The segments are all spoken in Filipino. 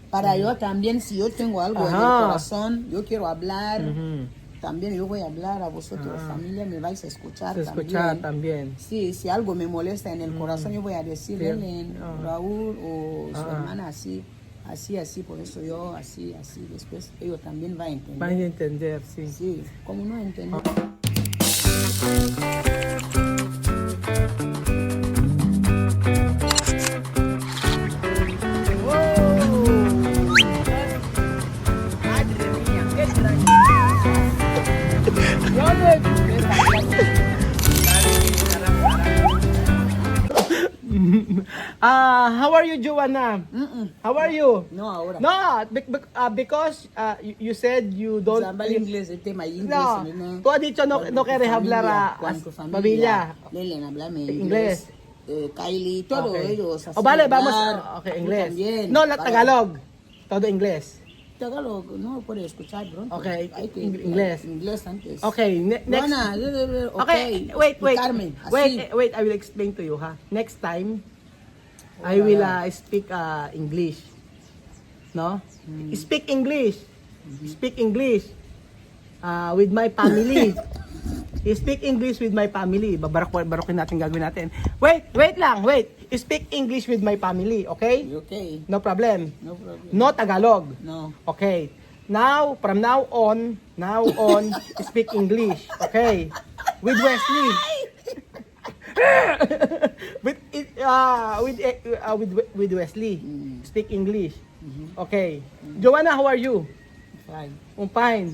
Para yo también, si yo tengo algo en el Ajá. corazón, yo quiero hablar, Ujú. también yo voy a hablar a vosotros, familia, me vais a escuchar Se escucha también. Sí, si algo me molesta en el corazón, yo voy a decir, Sí. Ellen, Ah. Raúl o su Ah. hermana así, así, por eso yo así, después ellos también van a entender. Van a entender, sí. Sí, como no entender. Madre mía, qué extraño. How are you, Joanna? How are you? No, ahora. No, because you said you don't... Hablar inglés, el tema inglés. No, tú has dicho no quieres hablar a familia. Lelen, háblame Inglés. inglés. Kylie, todos Okay. ellos. así O vale, hablar. vamos. Okay, Tú inglés. también, No, la para- Tagalog. Todo inglés. Tagalog, no puede escuchar, bro. Okay, Hay que- inglés. Inglés antes. Okay, next. Juana, Okay, okay. wait. Carmen, así. Wait, I will explain to you, ha. Next time, I will speak English. No? Speak English. Speak English with my family. Speak English with my family. Barokin natin gagawin natin. Wait lang. Speak English with my family, okay? Okay, No problem. no problem. No Tagalog. No. Okay. From now on, speak English. Okay. With Wesley. with Wesley. Speak English. Okay. Joanna, how are you? Fine. Fine.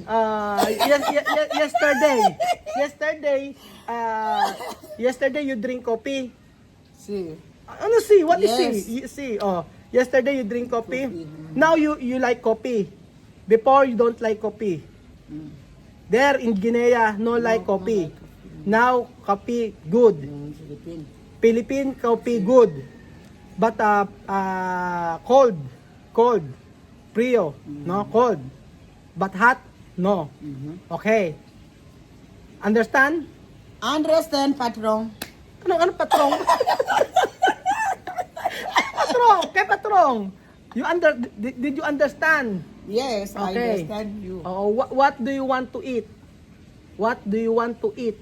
Yesterday you drink coffee. Sí. Ano see? What is Yes. see? See, yesterday you drink coffee. Coffee. Now you like coffee. Before you don't like coffee. There in Guinea, no like coffee. Now coffee good. Philippine. Philippine coffee good. But cold. Frio, no cold. But hot, no. Okay. Understand? Understand, patron. Ano patrong? Patrong. Did you understand? Yes, I Okay. understand you. Oh, what do you want to eat? What do you want to eat?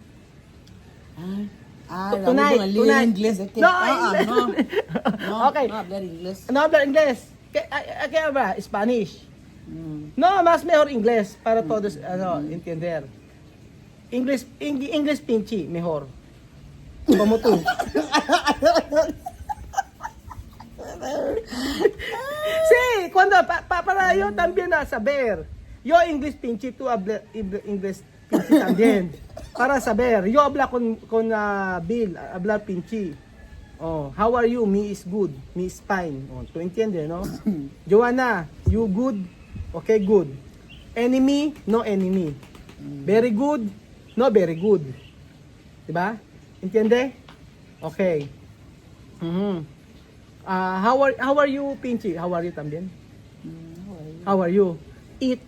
Tonight. Inglés. No, No, Okay. no hablar inglés. No hablar inglés. Kaya ba? Spanish. No, más mejor inglés para todos entender. English pinche mejor. Como tú. Sí, cuando para yo también a saber. Yo English pinche, tú habla English pinche también. Para saber. Yo habla con Bill, habla pinche. Oh, how are you? Me is good. Me is fine. Oh, tú entiendes, no? Joanna, you good? Okay, good. Enemy? No enemy. Very good? No very good. Diba? Entiende? Okay. How are you, Pinchi? How are you también? How are you? Eat.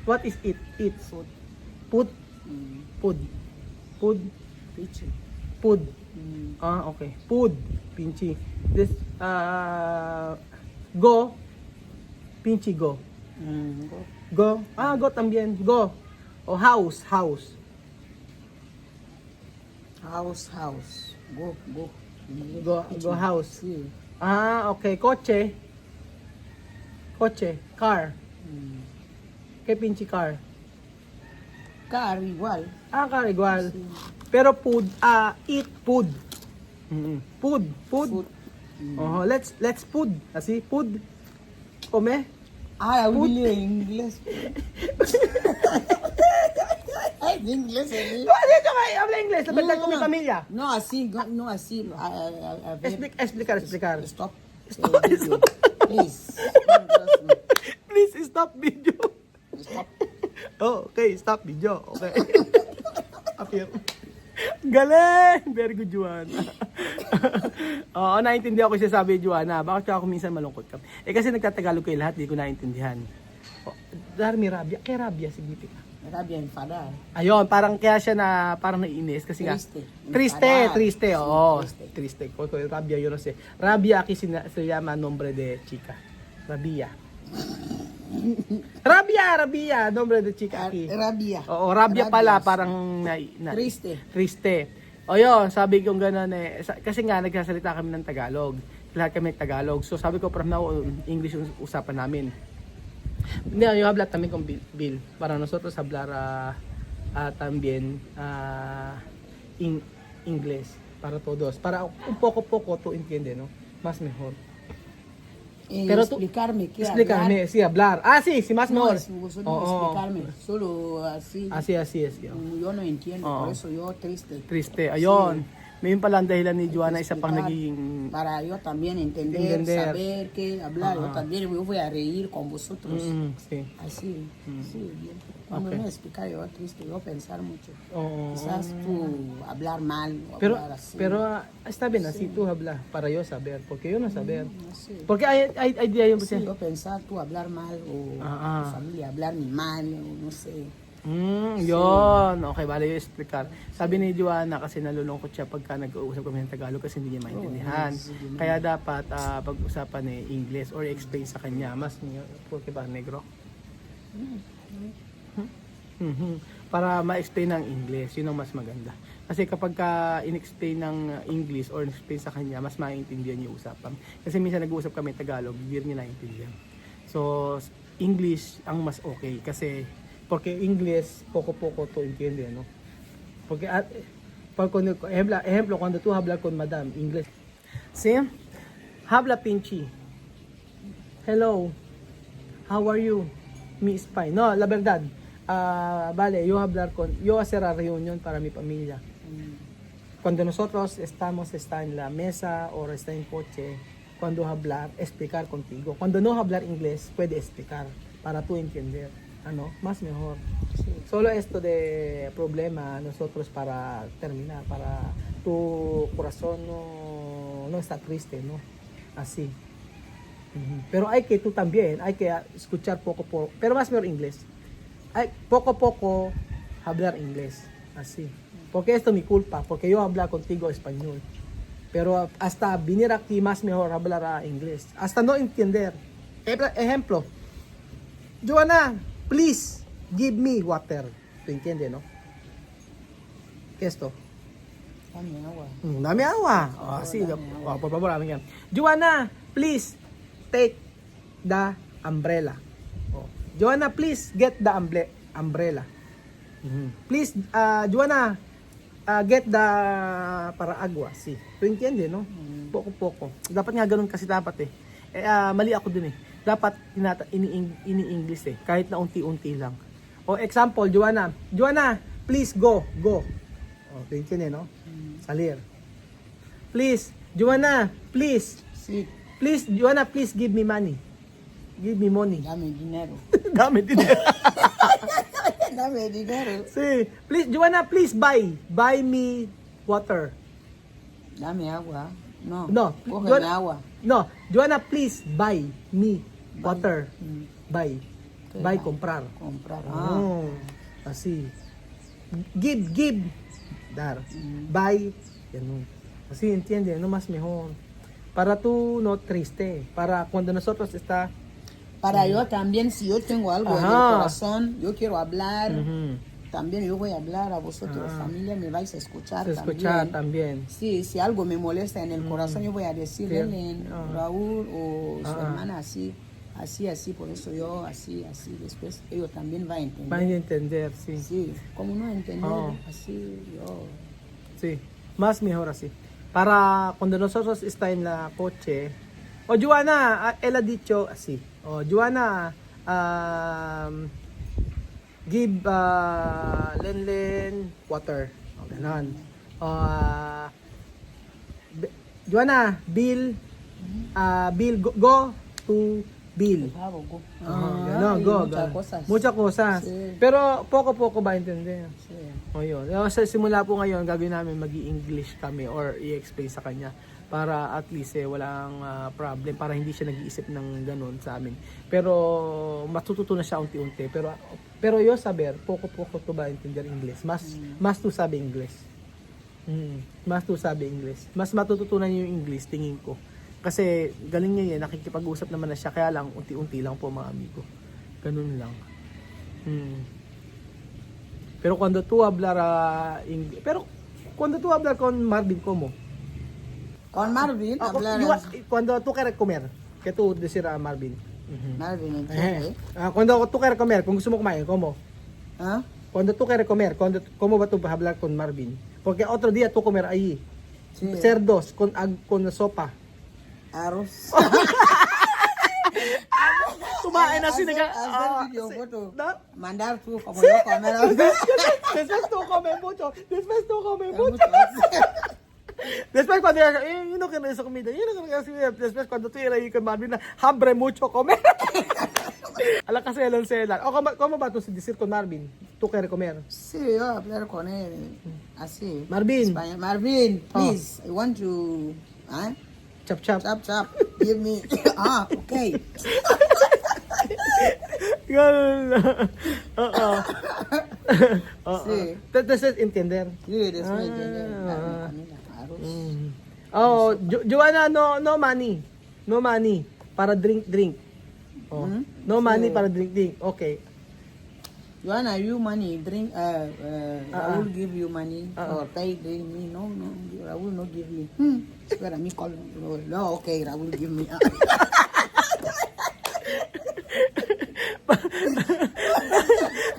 What is eat? Eat. Food. Food. Pichi. Food. Okay. Food. Pinchi. This go. Pinchi go. Go. Go también. Go. O house. House. Go. Go house. Sí. Okay. Coche. Car. ¿Qué pinche car? Car, igual. Car igual. Pero food, eat food. Food. Let's food. Así, food. Come. Hablo inglés. Inglés, ¿eh? No, dito kayo, habla inglés. La verdad con mi familia. No así, no así. A ver. Explicar. Stop. Stop. Video. Please. Please stop video. Stop. Oh, okay, stop video. Okay. Appear. Galing! Very good, Joanna. Oo, naintindihan ko siya sabi, Joanna. Bakit ako minsan malungkot ka? Kasi nagtatagalog kayo lahat, di ko naintindihan. Darmi rabia. Kaya rabia, sige ka. Rabia enfadar. Ayun, parang kaya siya na parang naiinis kasi triste. Oo, triste. Rabia yun kasi. Rabia aquí se llama nombre de chica. Rabia. Rabia, nombre de chica aquí. Rabia. Oo, rabia pala, Rabias. parang triste. O yun, sabi ko gano'n eh, kasi nga nagsasalita kami ng Tagalog. Lahat kami Tagalog. So sabi ko, from now on, English yung usapan namin. Hindi, yo habla también con Bill. Para nosotros hablar también inglés para todos. Para un poco tú entiendes, ¿no? Más mejor. Pero tú- Explicarme qué Explícame, hablar. sí, hablar. Sí, más No, mejor. vosotros Oo. explicarme. Solo así. Así es. Yo. Yo no entiendo, Oo. por eso yo triste. Triste. Ayun. May pala ang dahilan ni Joanna, isa pang Explicar naging... Para yo también entender, Entender. saber qué hablar. Yo Ajá. también yo voy a reír con vosotros. Sí. Así, sí, bien. Cuando Ok. me explica yo triste, yo pensar mucho. Oo. Quizás tú hablar mal o Pero, hablar así. está bien, así tú habla, para yo saber, porque yo no saber. No sé. Porque hay día yo Sí, yo pensar tú hablar mal o Ah, tu familia hablar ni mal o no sé. Yun. Okay, bale yung explicar. Sabi ni Joanna kasi nalulungkot siya pagka nag-uusap kami ng Tagalog kasi hindi niya maintindihan. Kaya dapat pag-usapan English or explain sa kanya. Mas, porque ba, negro? Para ma-explain ng English, yun ang mas maganda. Kasi kapag in-explain ng English or in-explain sa kanya, mas maintindihan yung usapan. Kasi minsan nag-uusap kami Tagalog, hindi rin niya naintindihan. So, English ang mas okay kasi porque English poco tú entiendes, ¿no? Porque ejemplo, cuando tú hablas con madame inglés, ¿sí? Habla pinchi. Hello. How are you? Mi is fine. No, la verdad. Vale, yo hacer la reunión para mi familia. Cuando nosotros está en la mesa o está en coche, cuando hablar, explicar contigo. Cuando no hablar inglés, puede explicar para tú entender. Más mejor. Sí. Solo esto de problema nosotros para terminar, para tu corazón no está triste, ¿no? Así. Pero tú también, hay que escuchar poco, pero más mejor inglés. Poco hablar inglés, así. Porque esto es mi culpa, porque yo hablar contigo español. Pero hasta venir aquí más mejor hablar inglés. Hasta no entender. Ejemplo, Joanna, please give me water. ¿Te entiende, no? ¿Qué es esto? Dame agua. Dame agua. Sí, por favor, amiga. Joanna, please take the umbrella. Joanna, please get the umbrella. Please, Joanna, get the para agua. Sí. ¿Te entiende, no? Poco. Dapat nga ganun kasi dapat mali ako dun dapat ini-English kahit na unti-unti lang. O example, Joanna, please go. Entiende, no? Salir. Please, Joanna, please. Sí, Please, Joanna, please give me money. Give me money. dame dinero. Dami dinero. Dame dinero. Sí. Please, Joanna, please buy me water. Dame agua. No. No. Cógeme agua. No, Joanna, please buy me water. Buy. ¿Qué Buy, buy? comprar. Comprar. Así. Give. Dar. Buy. Ganun. Así, entiende, no más mejor. Para tú no triste. Para cuando nosotros está... Para yo también, si yo tengo algo en el Ajá. corazón, yo quiero hablar, Ujú. también yo voy a hablar a vosotros, familia, me vais a escuchar Se escucha también. Sí, si algo me molesta en el corazón, yo voy a decir, Sí. Helen, Ah. Raúl o su Ah. hermana así, por eso yo así, después ellos también van a entender. Van a entender, sí. Sí, como no entender, Oh. así yo... Sí, más mejor así. Para cuando nosotros está en la coche, Joanna, él ha dicho así. Joanna, give Lenlen water. Ganon. Joanna, Bill, go to Bill. Go. Ganon, hay go. muchas ganon. cosas. Muchas cosas. Sí. Pero poco ba entender? Sí. O yun. Sa simula po ngayon, gagawin namin mag-i-English kami or i-explain sa kanya para at least walang problem, para hindi siya nag-iisip ng ganun sa amin. Pero matututo na siya unti-unti. Pero yo saber, poco to ba entender English. Mas tu sabi English. Mas tu sabi English. Mas matututunan niyo yung English, tingin ko. Kasi galing niya yan, nakikipag-usap naman na siya, kaya lang unti-unti lang po mga amigo. Ganun lang. Pero cuando tú hablar pero cuando tú hablar con Marvin, ¿cómo? Con Marvin, hablar Cuando tú quieres comer, que tú decir a Marvin. Marvin, ¿entiendes? Cuando tú quieres comer, kung gusto mo kumain, ¿cómo? ¿Ah? Cuando tú quieres comer, ¿cómo va tú a hablar con Marvin? Porque otro día tú comer ahí. Sí. Cerdos con sopa. Arroz. Kumain na sila. Hacer video foto. ¿No? Mandar tú como yo comer. Después tú comes mucho. Después cuando yo no quiero esa comida, después cuando tú ir ahí con Marvin, hambre mucho comer. Ala kasi selan. O ¿cómo va tú a decir con Marvin? ¿Tú quieres comer? Sí, yo hablar con él así. Marvin. Español. Marvin, please, I want to, Chap chap. chop chop, give me, okay. Ganun na. Oo. Sí. This is entender. Sí, después arroz. Oh, Joanna, no money. No money para drink. Oh. No money para drink. Okay. Joanna, you money, drink, I will give you money or pay drink me. No, I will not give me. Espera, me call. No, okay, I will give me.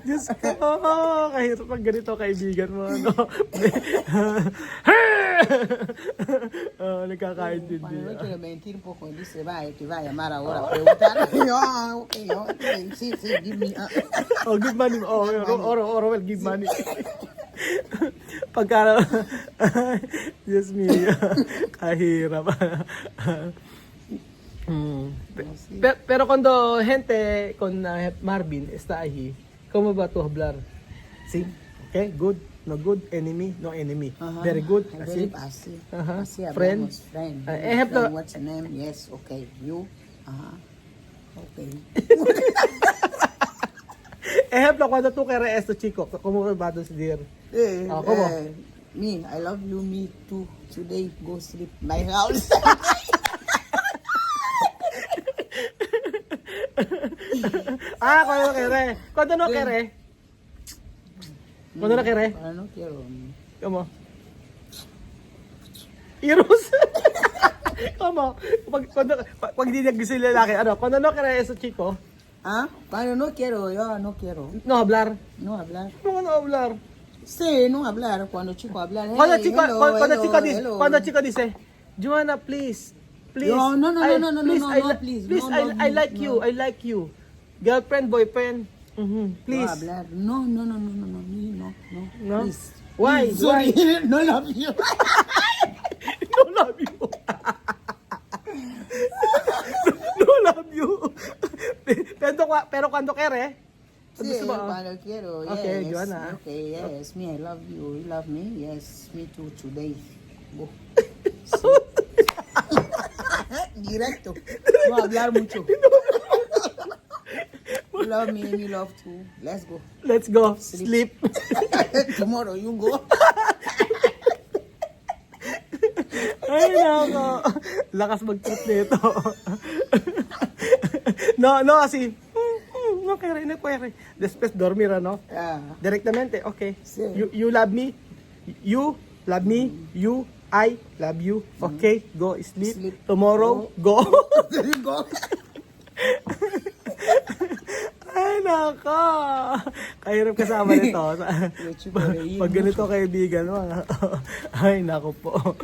Diyos ko, kahirap pag ganito kaibigan mo, ano. Nagkakaintindi. Cuando no quiero mentir un poco, dice, te va a llamar ahora a preguntar. Yo, okay, sí, give me. Oh, give money. Oh, Orwell, give money. Pagka, Diyos mio, kahirap. Pero cuando gente con Marvin está ahí, ¿cómo va tu hablar? Sí, okay, good, no good, enemy, no enemy. Very good, así. Así Friend. hablamos, friend. Ejemplo. Friend, what's your name? Yes, okay. You? Okay. Ejemplo, cuando tú quieres esto, chico, ¿cómo va a decir? ¿Cómo? Me, I love you, me too. Today, go sleep my house. Cuando no quiere. Cuando no quiere. Cuando no quiere. Cuando no quiero. ¿Cómo? Iros. ¿Cómo? Pag hindi niya gusto yung lalaki, ano? Cuando no quiere eso, chico. Cuando no quiero, yo no quiero. No hablar. No hablar. No hablar. Sí, no hablar. Cuando chico hablar. Hey, Cuando chico, hello, cuando hello, chico dice, hello. cuando chico dice, Joanna, please. No, please. Please, I like you. I like you. Girlfriend, boyfriend. Please. No hablar. No. No? Please. Why? Sorry, no love you. No love you. No love you. Pero cuando quiere, Sí, gusto mo, cuando quiero. Okay, yes. Joanna. Okay, yes. Me, I love you. You love me? Yes. Me too today. Go. Directo. No hablar mucho. You love me and you love too. Let's go. Let's go. Sleep. Tomorrow you go. Ay, nako. Lakas mag-trip nito. No, así. No quiere. Después dormir, ano? Directamente, okay. Sí. You love me. You love me. I love you. Okay, go sleep. Tomorrow, go. Go. Ay, nako. Kahirap kasama nito. Pag ganito kaibigan mo. Ay, nako po.